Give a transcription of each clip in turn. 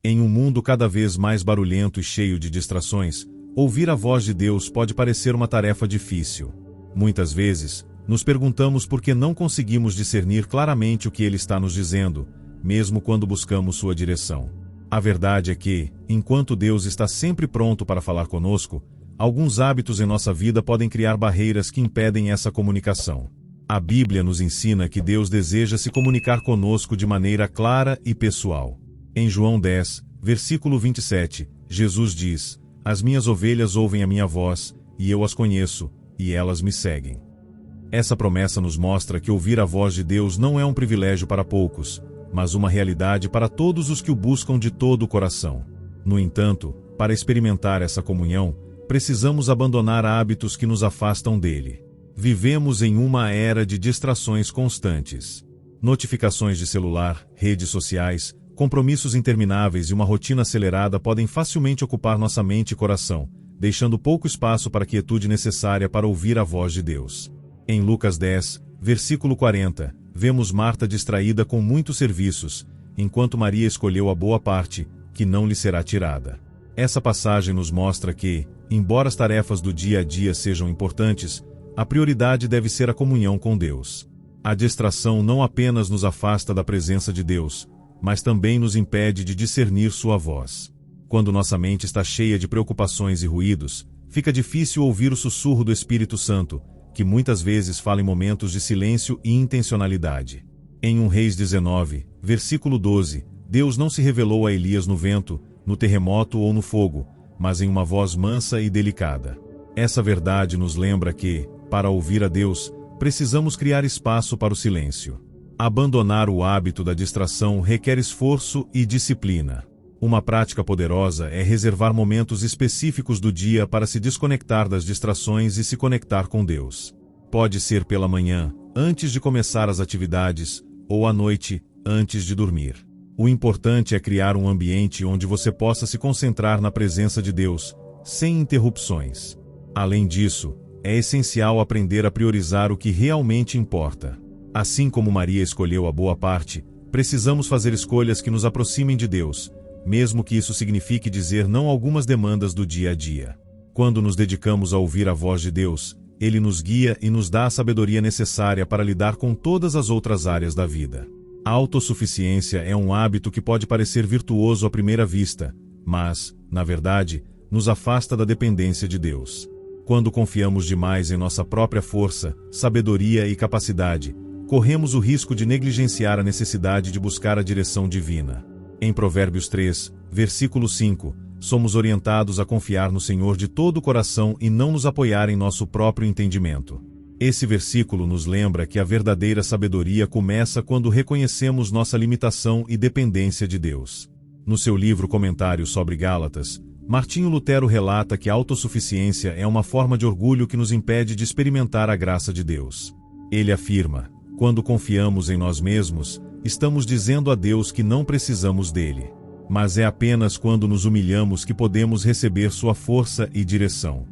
Em um mundo cada vez mais barulhento e cheio de distrações, ouvir a voz de Deus pode parecer uma tarefa difícil. Muitas vezes, nos perguntamos por que não conseguimos discernir claramente o que Ele está nos dizendo, mesmo quando buscamos sua direção. A verdade é que, enquanto Deus está sempre pronto para falar conosco, alguns hábitos em nossa vida podem criar barreiras que impedem essa comunicação. A Bíblia nos ensina que Deus deseja se comunicar conosco de maneira clara e pessoal. Em João 10, versículo 27, Jesus diz: "As minhas ovelhas ouvem a minha voz, e eu as conheço, e elas me seguem." Essa promessa nos mostra que ouvir a voz de Deus não é um privilégio para poucos, mas uma realidade para todos os que o buscam de todo o coração. No entanto, para experimentar essa comunhão, precisamos abandonar hábitos que nos afastam dele. Vivemos em uma era de distrações constantes. Notificações de celular, redes sociais, compromissos intermináveis e uma rotina acelerada podem facilmente ocupar nossa mente e coração, deixando pouco espaço para a quietude necessária para ouvir a voz de Deus. Em Lucas 10, versículo 40, vemos Marta distraída com muitos serviços, enquanto Maria escolheu a boa parte, que não lhe será tirada. Essa passagem nos mostra que, embora as tarefas do dia a dia sejam importantes, a prioridade deve ser a comunhão com Deus. A distração não apenas nos afasta da presença de Deus, mas também nos impede de discernir sua voz. Quando nossa mente está cheia de preocupações e ruídos, fica difícil ouvir o sussurro do Espírito Santo, que muitas vezes fala em momentos de silêncio e intencionalidade. Em 1 Reis 19, versículo 12, Deus não se revelou a Elias no vento, no terremoto ou no fogo, mas em uma voz mansa e delicada. Essa verdade nos lembra que, para ouvir a Deus, precisamos criar espaço para o silêncio. Abandonar o hábito da distração requer esforço e disciplina. Uma prática poderosa é reservar momentos específicos do dia para se desconectar das distrações e se conectar com Deus. Pode ser pela manhã, antes de começar as atividades, ou à noite, antes de dormir. O importante é criar um ambiente onde você possa se concentrar na presença de Deus, sem interrupções. Além disso, é essencial aprender a priorizar o que realmente importa. Assim como Maria escolheu a boa parte, precisamos fazer escolhas que nos aproximem de Deus, mesmo que isso signifique dizer não a algumas demandas do dia a dia. Quando nos dedicamos a ouvir a voz de Deus, Ele nos guia e nos dá a sabedoria necessária para lidar com todas as outras áreas da vida. A autossuficiência é um hábito que pode parecer virtuoso à primeira vista, mas, na verdade, nos afasta da dependência de Deus. Quando confiamos demais em nossa própria força, sabedoria e capacidade, corremos o risco de negligenciar a necessidade de buscar a direção divina. Em Provérbios 3, versículo 5, somos orientados a confiar no Senhor de todo o coração e não nos apoiar em nosso próprio entendimento. Esse versículo nos lembra que a verdadeira sabedoria começa quando reconhecemos nossa limitação e dependência de Deus. No seu livro Comentário sobre Gálatas, Martinho Lutero relata que a autossuficiência é uma forma de orgulho que nos impede de experimentar a graça de Deus. Ele afirma: quando confiamos em nós mesmos, estamos dizendo a Deus que não precisamos dele. Mas é apenas quando nos humilhamos que podemos receber sua força e direção.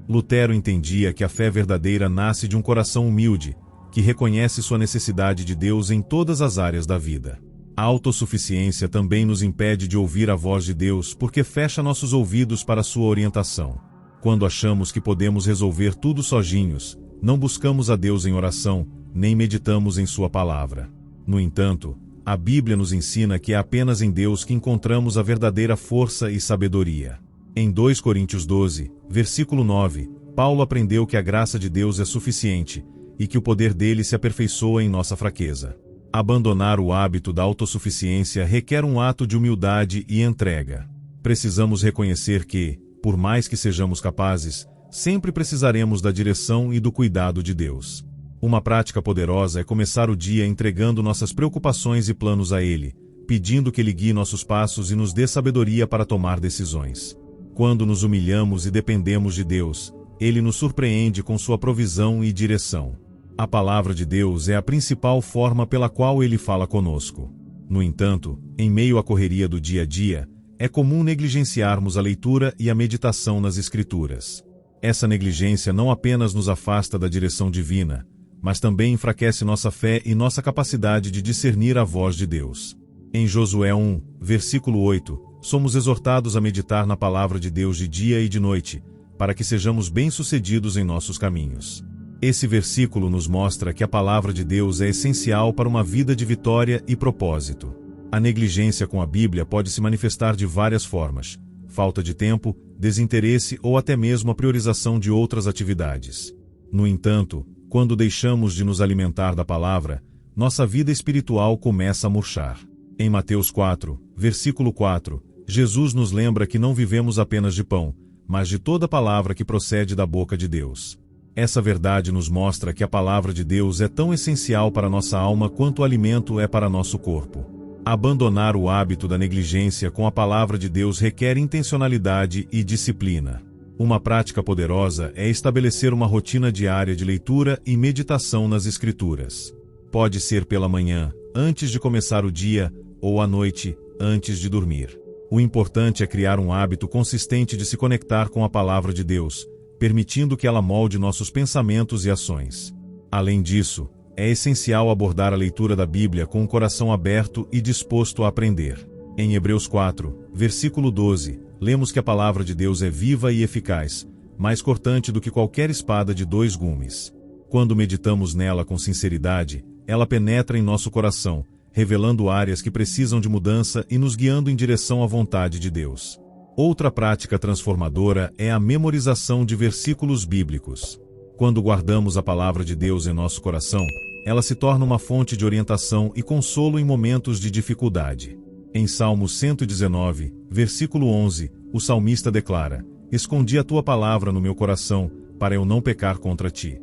Lutero entendia que a fé verdadeira nasce de um coração humilde, que reconhece sua necessidade de Deus em todas as áreas da vida. A autossuficiência também nos impede de ouvir a voz de Deus porque fecha nossos ouvidos para sua orientação. Quando achamos que podemos resolver tudo sozinhos, não buscamos a Deus em oração, nem meditamos em sua palavra. No entanto, a Bíblia nos ensina que é apenas em Deus que encontramos a verdadeira força e sabedoria. Em 2 Coríntios 12, versículo 9, Paulo aprendeu que a graça de Deus é suficiente, e que o poder dele se aperfeiçoa em nossa fraqueza. Abandonar o hábito da autossuficiência requer um ato de humildade e entrega. Precisamos reconhecer que, por mais que sejamos capazes, sempre precisaremos da direção e do cuidado de Deus. Uma prática poderosa é começar o dia entregando nossas preocupações e planos a Ele, pedindo que Ele guie nossos passos e nos dê sabedoria para tomar decisões. Quando nos humilhamos e dependemos de Deus, Ele nos surpreende com sua provisão e direção. A palavra de Deus é a principal forma pela qual Ele fala conosco. No entanto, em meio à correria do dia a dia, é comum negligenciarmos a leitura e a meditação nas Escrituras. Essa negligência não apenas nos afasta da direção divina, mas também enfraquece nossa fé e nossa capacidade de discernir a voz de Deus. Em Josué 1, versículo 8, somos exortados a meditar na palavra de Deus de dia e de noite, para que sejamos bem-sucedidos em nossos caminhos. Esse versículo nos mostra que a palavra de Deus é essencial para uma vida de vitória e propósito. A negligência com a Bíblia pode se manifestar de várias formas: falta de tempo, desinteresse ou até mesmo a priorização de outras atividades. No entanto, quando deixamos de nos alimentar da palavra, nossa vida espiritual começa a murchar. Em Mateus 4, versículo 4, Jesus nos lembra que não vivemos apenas de pão, mas de toda palavra que procede da boca de Deus. Essa verdade nos mostra que a palavra de Deus é tão essencial para nossa alma quanto o alimento é para nosso corpo. Abandonar o hábito da negligência com a palavra de Deus requer intencionalidade e disciplina. Uma prática poderosa é estabelecer uma rotina diária de leitura e meditação nas Escrituras. Pode ser pela manhã, antes de começar o dia, ou à noite, antes de dormir. O importante é criar um hábito consistente de se conectar com a palavra de Deus, permitindo que ela molde nossos pensamentos e ações. Além disso, é essencial abordar a leitura da Bíblia com um coração aberto e disposto a aprender. Em Hebreus 4, versículo 12, lemos que a palavra de Deus é viva e eficaz, mais cortante do que qualquer espada de 2 gumes. Quando meditamos nela com sinceridade, ela penetra em nosso coração, revelando áreas que precisam de mudança e nos guiando em direção à vontade de Deus. Outra prática transformadora é a memorização de versículos bíblicos. Quando guardamos a palavra de Deus em nosso coração, ela se torna uma fonte de orientação e consolo em momentos de dificuldade. Em Salmo 119, versículo 11, o salmista declara: "Escondi a tua palavra no meu coração, para eu não pecar contra ti."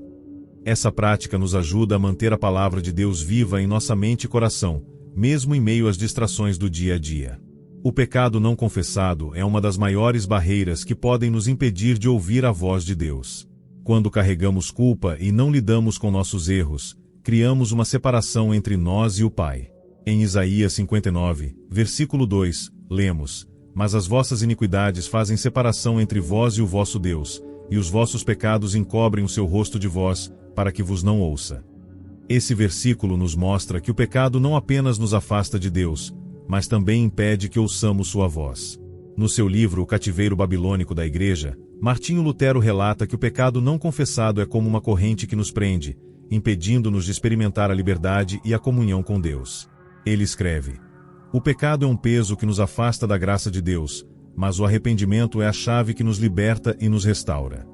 Essa prática nos ajuda a manter a palavra de Deus viva em nossa mente e coração, mesmo em meio às distrações do dia a dia. O pecado não confessado é uma das maiores barreiras que podem nos impedir de ouvir a voz de Deus. Quando carregamos culpa e não lidamos com nossos erros, criamos uma separação entre nós e o Pai. Em Isaías 59, versículo 2, lemos: "Mas as vossas iniquidades fazem separação entre vós e o vosso Deus, e os vossos pecados encobrem o seu rosto de vós, para que vos não ouça." Esse versículo nos mostra que o pecado não apenas nos afasta de Deus, mas também impede que ouçamos sua voz. No seu livro O Cativeiro Babilônico da Igreja, Martinho Lutero relata que o pecado não confessado é como uma corrente que nos prende, impedindo-nos de experimentar a liberdade e a comunhão com Deus. Ele escreve: "O pecado é um peso que nos afasta da graça de Deus, mas o arrependimento é a chave que nos liberta e nos restaura."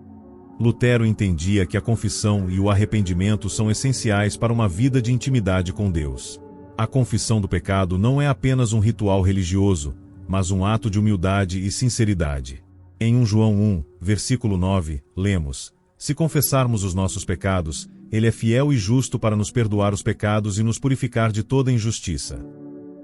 Lutero entendia que a confissão e o arrependimento são essenciais para uma vida de intimidade com Deus. A confissão do pecado não é apenas um ritual religioso, mas um ato de humildade e sinceridade. Em 1 João 1, versículo 9, lemos: "Se confessarmos os nossos pecados, Ele é fiel e justo para nos perdoar os pecados e nos purificar de toda injustiça."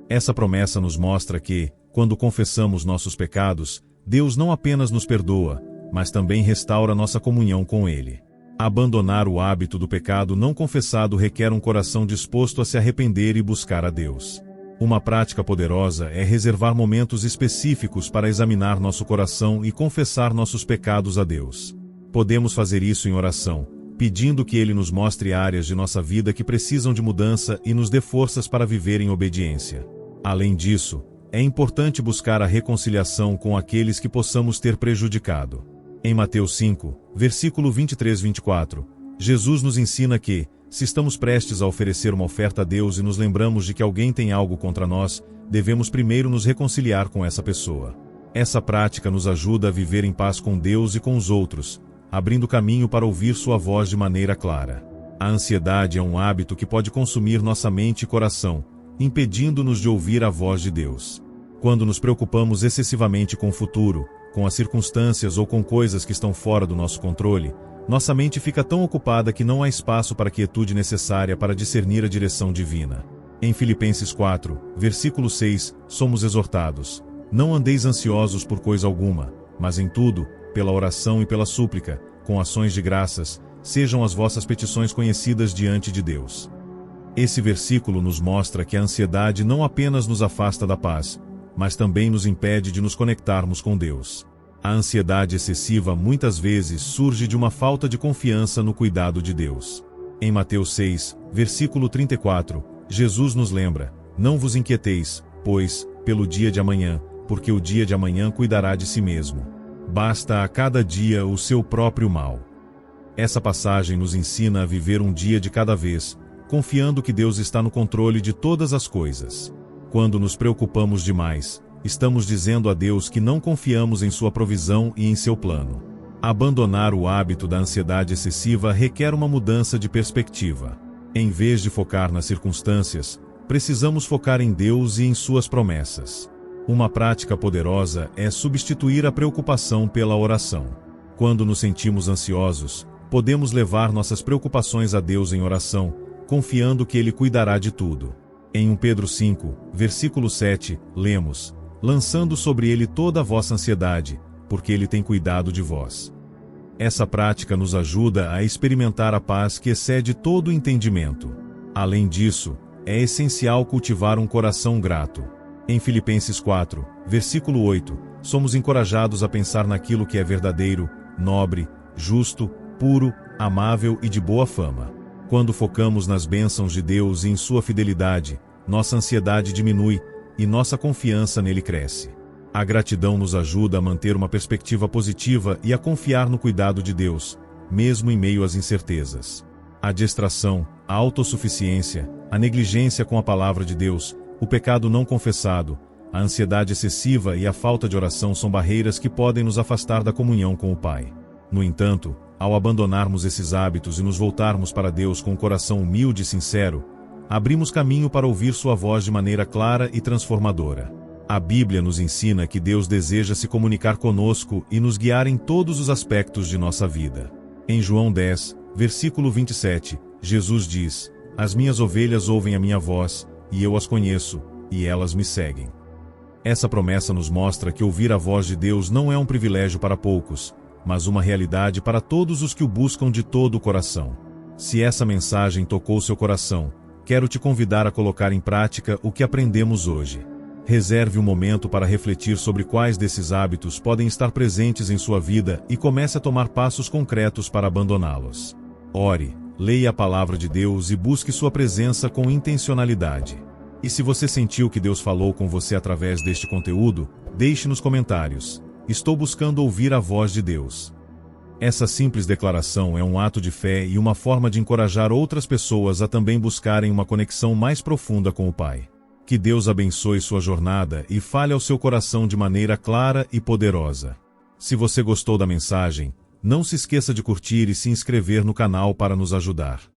Essa promessa nos mostra que, quando confessamos nossos pecados, Deus não apenas nos perdoa, mas também restaura nossa comunhão com Ele. Abandonar o hábito do pecado não confessado requer um coração disposto a se arrepender e buscar a Deus. Uma prática poderosa é reservar momentos específicos para examinar nosso coração e confessar nossos pecados a Deus. Podemos fazer isso em oração, pedindo que Ele nos mostre áreas de nossa vida que precisam de mudança e nos dê forças para viver em obediência. Além disso, é importante buscar a reconciliação com aqueles que possamos ter prejudicado. Em Mateus 5, versículo 23-24, Jesus nos ensina que, se estamos prestes a oferecer uma oferta a Deus e nos lembramos de que alguém tem algo contra nós, devemos primeiro nos reconciliar com essa pessoa. Essa prática nos ajuda a viver em paz com Deus e com os outros, abrindo caminho para ouvir sua voz de maneira clara. A ansiedade é um hábito que pode consumir nossa mente e coração, impedindo-nos de ouvir a voz de Deus. Quando nos preocupamos excessivamente com o futuro, com as circunstâncias ou com coisas que estão fora do nosso controle, nossa mente fica tão ocupada que não há espaço para a quietude necessária para discernir a direção divina. Em Filipenses 4, versículo 6, somos exortados: "Não andeis ansiosos por coisa alguma, mas em tudo, pela oração e pela súplica, com ações de graças, sejam as vossas petições conhecidas diante de Deus." Esse versículo nos mostra que a ansiedade não apenas nos afasta da paz, mas também nos impede de nos conectarmos com Deus. A ansiedade excessiva muitas vezes surge de uma falta de confiança no cuidado de Deus. Em Mateus 6, versículo 34, Jesus nos lembra: "Não vos inquieteis, pois, pelo dia de amanhã, porque o dia de amanhã cuidará de si mesmo. Basta a cada dia o seu próprio mal. Essa passagem nos ensina a viver um dia de cada vez, confiando que Deus está no controle de todas as coisas. Quando nos preocupamos demais, estamos dizendo a Deus que não confiamos em sua provisão e em seu plano. Abandonar o hábito da ansiedade excessiva requer uma mudança de perspectiva. Em vez de focar nas circunstâncias, precisamos focar em Deus e em suas promessas. Uma prática poderosa é substituir a preocupação pela oração. Quando nos sentimos ansiosos, podemos levar nossas preocupações a Deus em oração, confiando que Ele cuidará de tudo. Em 1 Pedro 5, versículo 7, lemos: lançando sobre Ele toda a vossa ansiedade, porque Ele tem cuidado de vós. Essa prática nos ajuda a experimentar a paz que excede todo o entendimento. Além disso, é essencial cultivar um coração grato. Em Filipenses 4, versículo 8, somos encorajados a pensar naquilo que é verdadeiro, nobre, justo, puro, amável e de boa fama. Quando focamos nas bênçãos de Deus e em sua fidelidade, nossa ansiedade diminui e nossa confiança nele cresce. A gratidão nos ajuda a manter uma perspectiva positiva e a confiar no cuidado de Deus, mesmo em meio às incertezas. A distração, a autossuficiência, a negligência com a palavra de Deus, o pecado não confessado, a ansiedade excessiva e a falta de oração são barreiras que podem nos afastar da comunhão com o Pai. No entanto, ao abandonarmos esses hábitos e nos voltarmos para Deus com um coração humilde e sincero, abrimos caminho para ouvir sua voz de maneira clara e transformadora. A Bíblia nos ensina que Deus deseja se comunicar conosco e nos guiar em todos os aspectos de nossa vida. Em João 10, versículo 27, Jesus diz: as minhas ovelhas ouvem a minha voz, e eu as conheço, e elas me seguem. Essa promessa nos mostra que ouvir a voz de Deus não é um privilégio para poucos, mas uma realidade para todos os que o buscam de todo o coração. Se essa mensagem tocou seu coração, quero te convidar a colocar em prática o que aprendemos hoje. Reserve um momento para refletir sobre quais desses hábitos podem estar presentes em sua vida e comece a tomar passos concretos para abandoná-los. Ore, leia a palavra de Deus e busque sua presença com intencionalidade. E se você sentiu que Deus falou com você através deste conteúdo, deixe nos comentários: estou buscando ouvir a voz de Deus. Essa simples declaração é um ato de fé e uma forma de encorajar outras pessoas a também buscarem uma conexão mais profunda com o Pai. Que Deus abençoe sua jornada e fale ao seu coração de maneira clara e poderosa. Se você gostou da mensagem, não se esqueça de curtir e se inscrever no canal para nos ajudar.